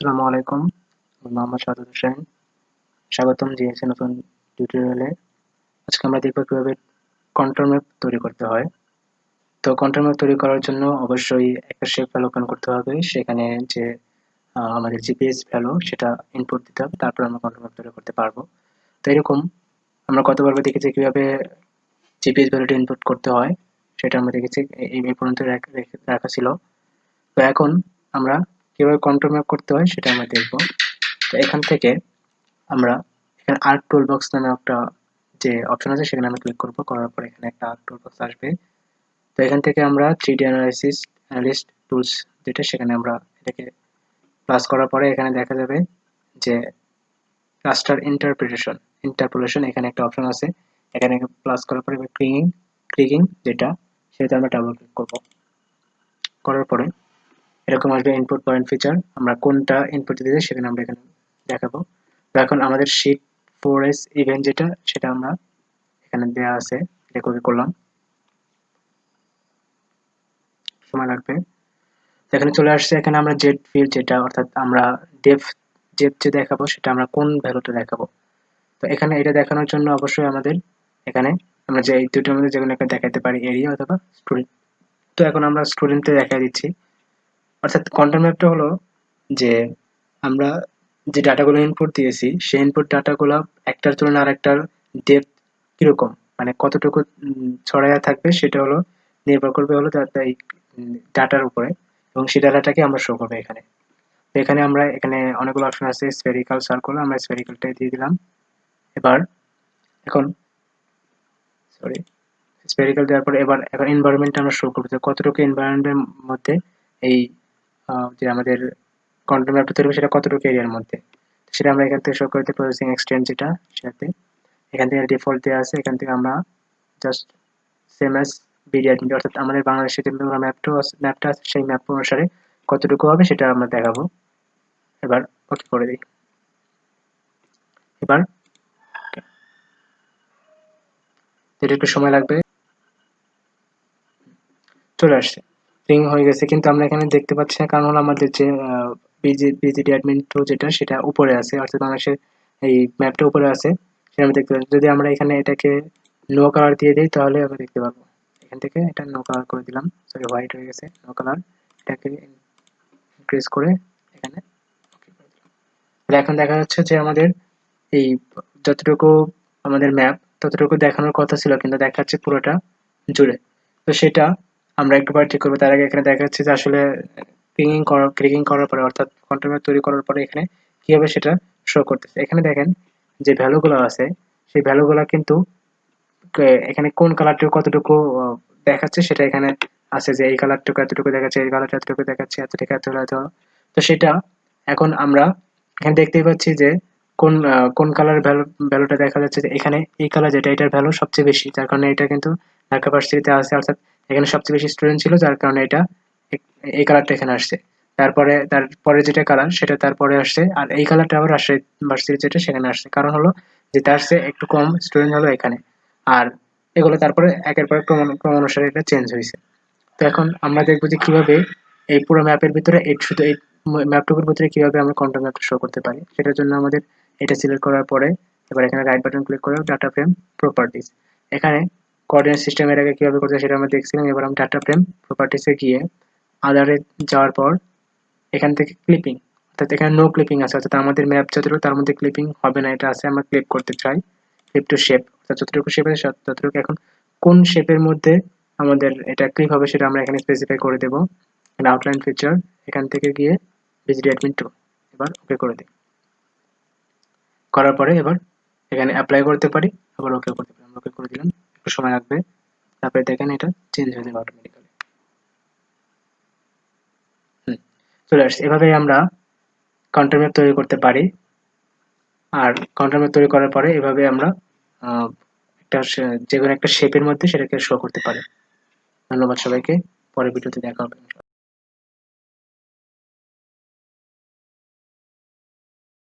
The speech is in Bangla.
আসসালামু আলাইকুম। আমি মোহাম্মদ শাহাদত হোসেন। স্বাগতম জিএস এর নতুন টিউটোরিয়ালে। আজকে আমরা দেখব কিভাবে কন্ট্রোল ম্যাপ তৈরি করতে হয়। তো কন্ট্রোল ম্যাপ তৈরি করার জন্য অবশ্যই একটা শেপ ভ্যালু ওপেন করতে হবে। সেখানে যে আমাদের জিপিএস ভ্যালু সেটা ইনপুট দিতে হবে। তারপর আমরা কন্ট্রোল ম্যাপ তৈরি করতে পারবো। তো এরকম আমরা গত পর্বে দেখেছি কিভাবে জিপিএস ভ্যালুটা ইনপুট করতে হয়। সেটা আমরা দেখেছি। এই পর্যন্ত রাখা ছিল। তো এখন আমরা কিভাবে কন্ট্রোল ম্যাপ করতে হয় সেটা আমরা দেখব। তো এখান থেকে আমরা এখানে আর্ক টুল বক্স নামে একটা যে অপশন আছে সেখানে আমরা ক্লিক করব। করার পর এখানে একটা আর্ক টুল বক্স আসবে। তো এখান থেকে আমরা 3D অ্যানালিস্ট টুলস যেটা সেখানে আমরা এটাকে প্লাস করার পরে এখানে দেখা যাবে যে রাস্টার ইন্টারপোলেশন এখানে একটা অপশন আছে। এখানে প্লাস করার পরে ক্লিকিং যেটা সেটা আমরা ডাবল ক্লিক করব। করার পরে এরকম আসবে ইনপুট পয়েন্ট ফিচার। আমরা কোনটা ইনপুট দিতে সেখানে আমরা এখানে দেখাবো। তো এখন আমাদের শীট 4s ইভেন্ট যেটা সেটা আমরা এখানে দেওয়া আছে, এটা কপি করলাম, সময় লাগবে। এখানে চলে আসছে। এখানে আমরা জেড ফিল্ড যেটা অর্থাৎ আমরা ডেপথ যে দেখাবো সেটা আমরা কোন ভ্যালুটা দেখাবো। তো এখানে এটা দেখানোর জন্য অবশ্যই আমাদের এখানে আমরা যে এই দুটোর মধ্যে যেকোনো একটা দেখাতে পারি, এরিয়া অথবা স্টুডেন্ট। তো এখন আমরা স্টুডেন্টে দেখা দিচ্ছি। অর্থাৎ কন্ট্রোল ম্যাপটা হলো যে আমরা যে ডাটাগুলো ইনপুট দিয়েছি সেই ইনপুট ডাটাগুলো একটার তুলনায় আরেকটার ডেপথ কিরকম, মানে কতটুকু ছড়াইয়া থাকবে সেটা হলো নির্ভর করবে হলো এই ডাটার উপরে, এবং সেই ডাটাটাকে আমরা শো করবে এখানে। তো এখানে আমরা এখানে অনেকগুলো অপশন আছে, স্ফেরিক্যাল, সার্কুল, আমরা স্ফেরিক্যালটাই দিয়ে দিলাম। এবার এখন সরি স্ফেরিক্যাল দেওয়ার পরে এবার এখন এনভায়রনমেন্ট আমরা শো করবো যে কতটুকু এনভায়রনমেন্টের মধ্যে এই যে আমাদের কন্ট্রোল ম্যাপটা তৈরি হবে সেটা কতটুকু এরিয়ার মধ্যে, সেটা আমরা এখান থেকে শো করতে প্রসেসিং এক্সটেন্ড যেটা সেটাতে এখান থেকে ডিফল্ট দেওয়া আছে। এখান থেকে আমরা just same as BD admit অর্থাৎ আমাদের বাংলাদেশের যে ম্যাপটা আছে সেই ম্যাপ অনুসারে কতটুকু হবে সেটা আমরা দেখাবো। এবার ওকে করে দিই। এবার এটা একটু সময় লাগবে, চলে আসছে, রিং হয়ে গেছে, কিন্তু আমরা এখানে দেখতে পাচ্ছি না, কারণ হলো আমাদের যে বিজিডি অ্যাডমিন টু যেটা সেটা উপরে আছে, অর্থাৎ বাংলাদেশের এই ম্যাপটা উপরে আছে, সেটা আমি দেখতে পাচ্ছি। যদি আমরা এখানে এটাকে নো কালার দিয়ে দিই তাহলে আমরা দেখতে পারবো। এখান থেকে এটা নো কালার করে দিলাম, সরি হোয়াইট হয়ে গেছে, নো কালার। এটাকে ইনক্রিজ করে এখানে ওকে করে দিলাম। তাহলে এখন দেখা যাচ্ছে যে আমাদের এই যতটুকু আমাদের ম্যাপ ততটুকু দেখানোর কথা ছিল, কিন্তু দেখা যাচ্ছে পুরোটা জুড়ে। তো সেটা আমরা একবার ঠিক করবো। তার আগে এখানে দেখা যাচ্ছে যে আসলে ক্লিকিং করার পরে অর্থাৎ কন্ট্রোল ম্যাপ তৈরি করার পরে এখানে কিভাবে সেটা শো করতেছে। এখানে দেখেন যে ভ্যালুগুলো আছে সেই ভ্যালুগুলো কিন্তু এখানে কোন কালারটা কতটুকু দেখাচ্ছে সেটা এখানে আছে, যে এই কালারটুকু এতটুকু দেখাচ্ছে, এই কালারটা এতটুকু দেখাচ্ছে, এত টাকা এত এত। তো সেটা এখন আমরা এখানে দেখতেই পাচ্ছি যে কোন কালার ভ্যালুটা দেখা যাচ্ছে, যে এখানে এই কালার যেটা এটার ভ্যালু সবচেয়ে বেশি, যার কারণে এটা কিন্তু ঢাকা ভার্সিটিতে আছে, অর্থাৎ এখানে সবচেয়ে বেশি স্টুডেন্ট ছিল, যার কারণে এটা এই কালারটা এখানে আসছে। তারপরে যেটা কালার সেটা তারপরে আসছে, আর এই কালারটা আবার রাজশাহী ভার্সিটি যেটা সেখানে আসছে, কারণ হলো যে তার চেয়ে একটু কম স্টুডেন্ট হলো এখানে। আর এগুলো তারপরে একের পর ক্রম অনুসারে এটা চেঞ্জ হয়েছে। তো এখন আমরা দেখবো যে কিভাবে এই পুরো ম্যাপের ভিতরে শুধু এই ম্যাপটুকুর ভিতরে কিভাবে আমরা কন্ট্রোল ম্যাপটা শো করতে পারি। সেটার জন্য আমাদের এটা সিলেক্ট করার পরে এবার এখানে রাইট বাটন ক্লিক করে ডাটা ফ্রেম প্রপার্টিজ, এখানে কোঅর্ডিনেট সিস্টেম এর আগে কিভাবে করতে সেটা আমরা দেখছিলাম। এবার আমি ডাটা ফ্রেম প্রপার্টিসে গিয়ে আদারে যাওয়ার পর এখান থেকে ক্লিপিং, অর্থাৎ এখানে নো ক্লিপিং আছে, অর্থাৎ আমাদের ম্যাপ যতটুকু তার মধ্যে ক্লিপিং হবে না, এটা আছে, আমরা ক্লিপ করতে চাই। ক্লিপ টু শেপ, অর্থাৎ যতটুকু শেপ আছে ততটুকু। এখন কোন শেপের মধ্যে আমাদের এটা ক্লিপ হবে সেটা আমরা এখানে স্পেসিফাই করে দেবো। এখানে আউটলাইন ফিচার, এখান থেকে গিয়ে ভিজিট অ্যাডমিন 2, এবার ওকে করে দিই। করার পরে এবার এখানে অ্যাপ্লাই করতে পারি, আবার ওকে করতে পারি। আমরা ওকে করে দিলাম, একটু সময় লাগবে, তারপরে দেখেন এটা চেঞ্জ হয়ে যাবে অটোমেটিক্যালি। চলে আসছে। এভাবেই আমরা কন্ট্রোল ম্যাপ তৈরি করতে পারি। আর কন্ট্রোল ম্যাপ তৈরি করার পরে এভাবে আমরা একটা যেকোনো একটা শেপের মধ্যে সেটাকে শো করতে পারি। ধন্যবাদ সবাইকে, পরের ভিডিওতে দেখা হবে।